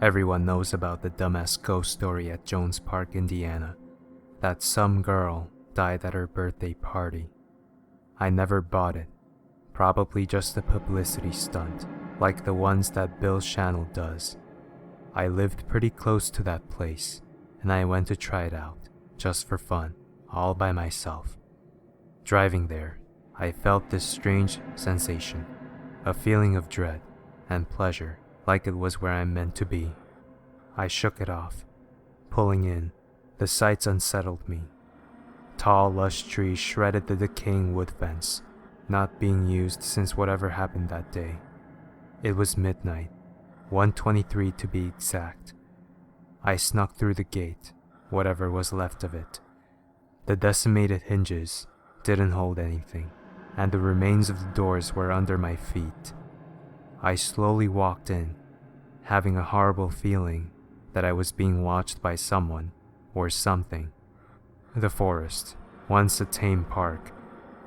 Everyone knows about the dumbass ghost story at Jones Park, Indiana, that some girl died at her birthday party. I never bought it, probably just a publicity stunt, like the ones that Bill Channel does. I lived pretty close to that place, and I went to try it out, just for fun, all by myself. Driving there, I felt this strange sensation, a feeling of dread and pleasure, like it was where I'm meant to be. I shook it off. Pulling in, the sights unsettled me. Tall, lush trees shredded the decaying wood fence, not being used since whatever happened that day. It was midnight, 1:23 to be exact. I snuck through the gate, whatever was left of it. The decimated hinges didn't hold anything, and the remains of the doors were under my feet. I slowly walked in, having a horrible feeling that I was being watched by someone or something. The forest, once a tame park,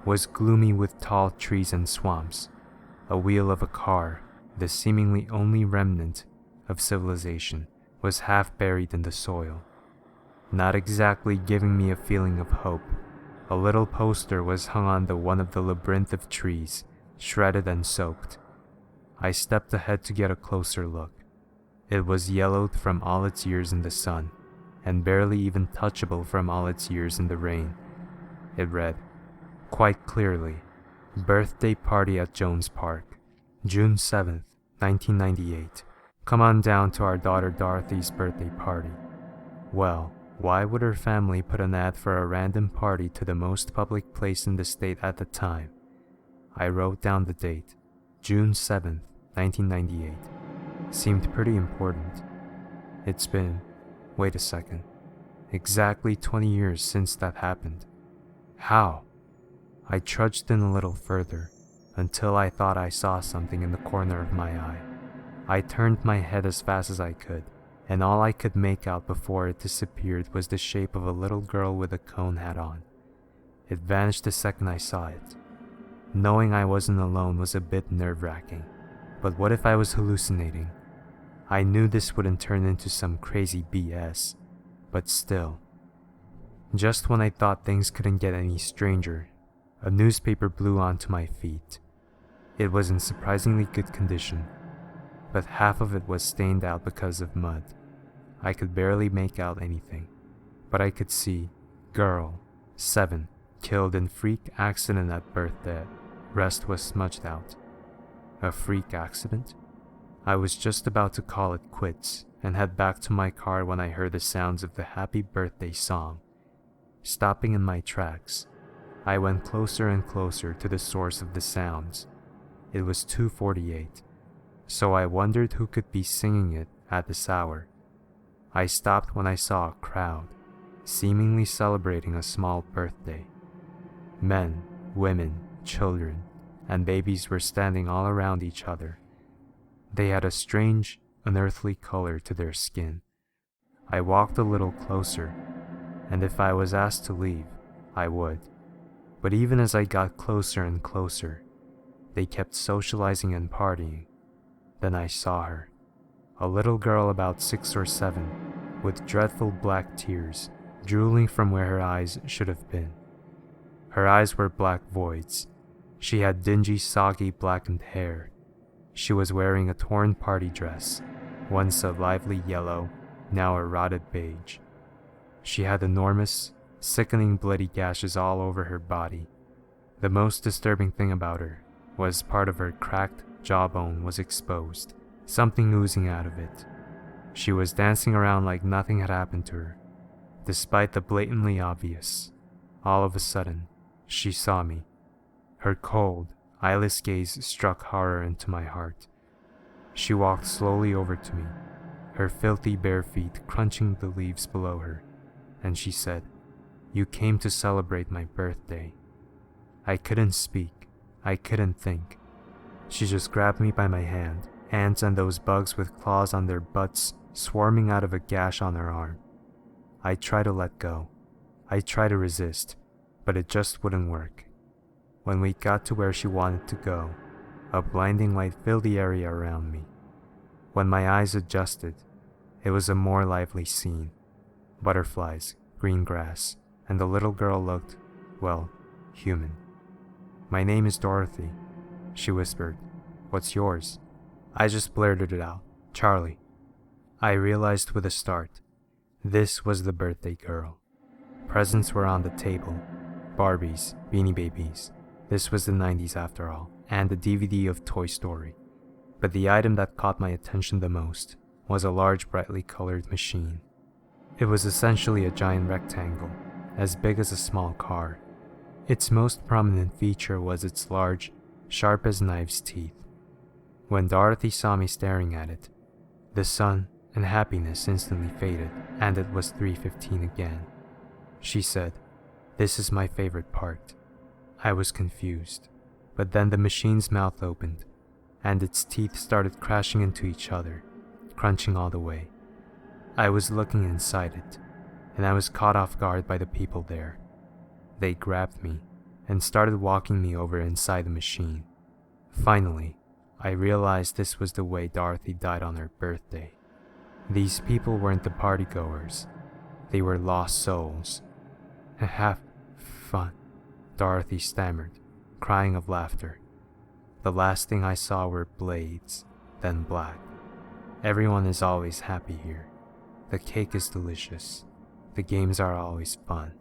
was gloomy with tall trees and swamps. A wheel of a car, the seemingly only remnant of civilization, was half buried in the soil. Not exactly giving me a feeling of hope, a little poster was hung on one of the labyrinth of trees, shredded and soaked. I stepped ahead to get a closer look. It was yellowed from all its years in the sun, and barely even touchable from all its years in the rain. It read, quite clearly, "Birthday Party at Jones Park, June 7th, 1998. Come on down to our daughter Dorothy's birthday party." Well, why would her family put an ad for a random party to the most public place in the state at the time? I wrote down the date, June 7th, 1998. Seemed pretty important. It's been, wait a second, exactly 20 years since that happened. How? I trudged in a little further, until I thought I saw something in the corner of my eye. I turned my head as fast as I could, and all I could make out before it disappeared was the shape of a little girl with a cone hat on. It vanished the second I saw it. Knowing I wasn't alone was a bit nerve-wracking, but what if I was hallucinating? I knew this wouldn't turn into some crazy BS, but still. Just when I thought things couldn't get any stranger, a newspaper blew onto my feet. It was in surprisingly good condition, but half of it was stained out because of mud. I could barely make out anything, but I could see, girl, 7, killed in freak accident at birthday. Rest was smudged out. A freak accident? I was just about to call it quits and head back to my car when I heard the sounds of the happy birthday song. Stopping in my tracks, I went closer and closer to the source of the sounds. It was 2:48, so I wondered who could be singing it at this hour. I stopped when I saw a crowd, seemingly celebrating a small birthday. Men, women, children, and babies were standing all around each other. They had a strange, unearthly color to their skin. I walked a little closer, and if I was asked to leave, I would. But even as I got closer and closer, they kept socializing and partying. Then I saw her, a little girl about 6 or 7, with dreadful black tears drooling from where her eyes should have been. Her eyes were black voids. She had dingy, soggy, blackened hair. She was wearing a torn party dress, once a lively yellow, now a rotted beige. She had enormous, sickening bloody gashes all over her body. The most disturbing thing about her was part of her cracked jawbone was exposed, something oozing out of it. She was dancing around like nothing had happened to her, despite the blatantly obvious. All of a sudden, she saw me. Her cold, eyeless gaze struck horror into my heart. She walked slowly over to me, her filthy bare feet crunching the leaves below her, and she said, "You came to celebrate my birthday." I couldn't speak. I couldn't think. She just grabbed me by my hand, ants and those bugs with claws on their butts swarming out of a gash on her arm. I tried to let go. I tried to resist, but it just wouldn't work. When we got to where she wanted to go, a blinding light filled the area around me. When my eyes adjusted, it was a more lively scene. Butterflies, green grass, and the little girl looked, well, human. "My name is Dorothy," she whispered. "What's yours?" I just blurted it out. "Charlie." I realized with a start. This was the birthday girl. Presents were on the table. Barbies, Beanie Babies. This was the 90s after all, and a DVD of Toy Story. But the item that caught my attention the most was a large brightly colored machine. It was essentially a giant rectangle, as big as a small car. Its most prominent feature was its large, sharp as knives teeth. When Dorothy saw me staring at it, the sun and happiness instantly faded, and it was 3:15 again. She said, "This is my favorite part." I was confused, but then the machine's mouth opened, and its teeth started crashing into each other, crunching all the way. I was looking inside it, and I was caught off guard by the people there. They grabbed me and started walking me over inside the machine. Finally, I realized this was the way Dorothy died on her birthday. These people weren't the partygoers. They were lost souls. "Have fun," Dorothy stammered, crying of laughter. The last thing I saw were blades, then black. Everyone is always happy here. The cake is delicious. The games are always fun.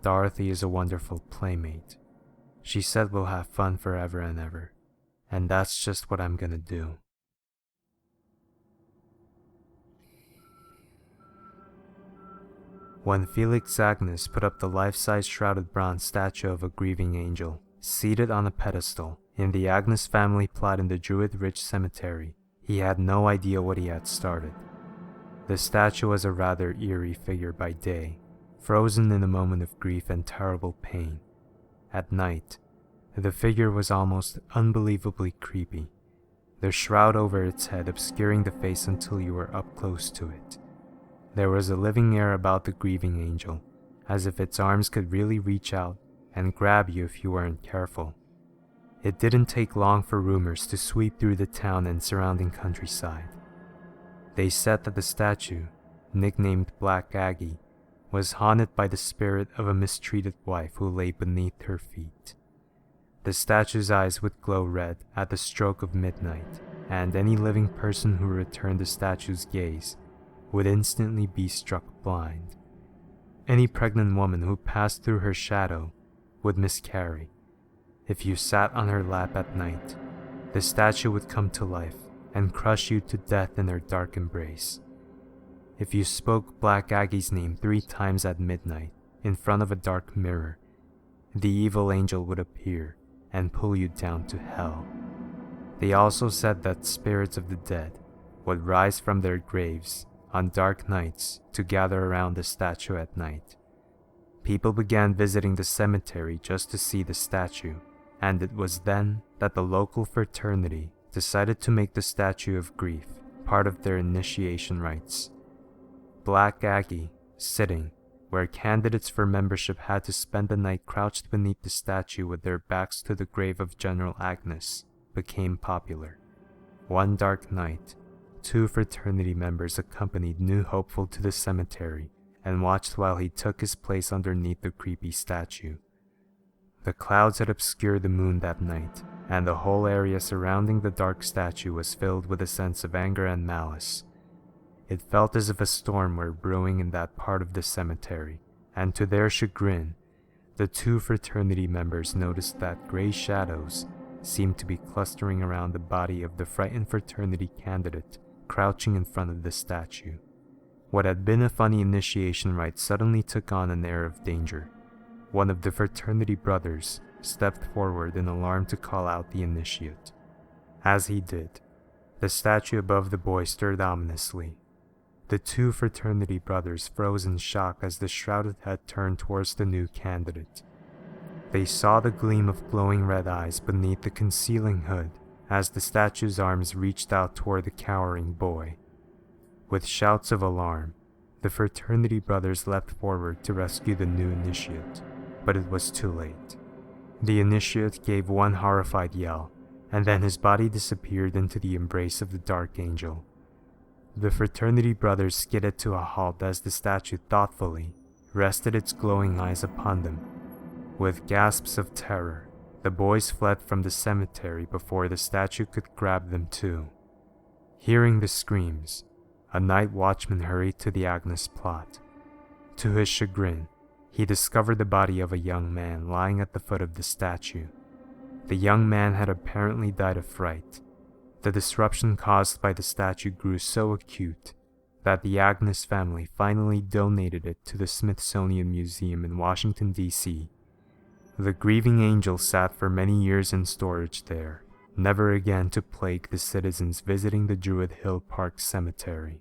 Dorothy is a wonderful playmate. She said we'll have fun forever and ever. And that's just what I'm gonna do. When Felix Agnes put up the life-size shrouded bronze statue of a grieving angel, seated on a pedestal, in the Agnes family plot in the Druid Ridge Cemetery, he had no idea what he had started. The statue was a rather eerie figure by day, frozen in a moment of grief and terrible pain. At night, the figure was almost unbelievably creepy, the shroud over its head obscuring the face until you were up close to it. There was a living air about the grieving angel, as if its arms could really reach out and grab you if you weren't careful. It didn't take long for rumors to sweep through the town and surrounding countryside. They said that the statue, nicknamed Black Aggie, was haunted by the spirit of a mistreated wife who lay beneath her feet. The statue's eyes would glow red at the stroke of midnight, and any living person who returned the statue's gaze would instantly be struck blind. Any pregnant woman who passed through her shadow would miscarry. If you sat on her lap at night, the statue would come to life and crush you to death in her dark embrace. If you spoke Black Aggie's name 3 times at midnight in front of a dark mirror, the evil angel would appear and pull you down to hell. They also said that spirits of the dead would rise from their graves on dark nights to gather around the statue at night. People began visiting the cemetery just to see the statue, and it was then that the local fraternity decided to make the statue of grief part of their initiation rites. Black Aggie, sitting where candidates for membership had to spend the night crouched beneath the statue with their backs to the grave of General Agnes, became popular. One dark night, 2 fraternity members accompanied New Hopeful to the cemetery and watched while he took his place underneath the creepy statue. The clouds had obscured the moon that night, and the whole area surrounding the dark statue was filled with a sense of anger and malice. It felt as if a storm were brewing in that part of the cemetery, and to their chagrin, the 2 fraternity members noticed that gray shadows seemed to be clustering around the body of the frightened fraternity candidate crouching in front of the statue. What had been a funny initiation rite suddenly took on an air of danger. One of the fraternity brothers stepped forward in alarm to call out the initiate. As he did, the statue above the boy stirred ominously. The 2 fraternity brothers froze in shock as the shrouded head turned towards the new candidate. They saw the gleam of glowing red eyes beneath the concealing hood as the statue's arms reached out toward the cowering boy. With shouts of alarm, the fraternity brothers leapt forward to rescue the new initiate, but it was too late. The initiate gave one horrified yell, and then his body disappeared into the embrace of the dark angel. The fraternity brothers skidded to a halt as the statue thoughtfully rested its glowing eyes upon them. With gasps of terror, the boys fled from the cemetery before the statue could grab them too. Hearing the screams, a night watchman hurried to the Agnes plot. To his chagrin, he discovered the body of a young man lying at the foot of the statue. The young man had apparently died of fright. The disruption caused by the statue grew so acute that the Agnes family finally donated it to the Smithsonian Museum in Washington, D.C. The grieving angel sat for many years in storage there, never again to plague the citizens visiting the Druid Hill Park Cemetery.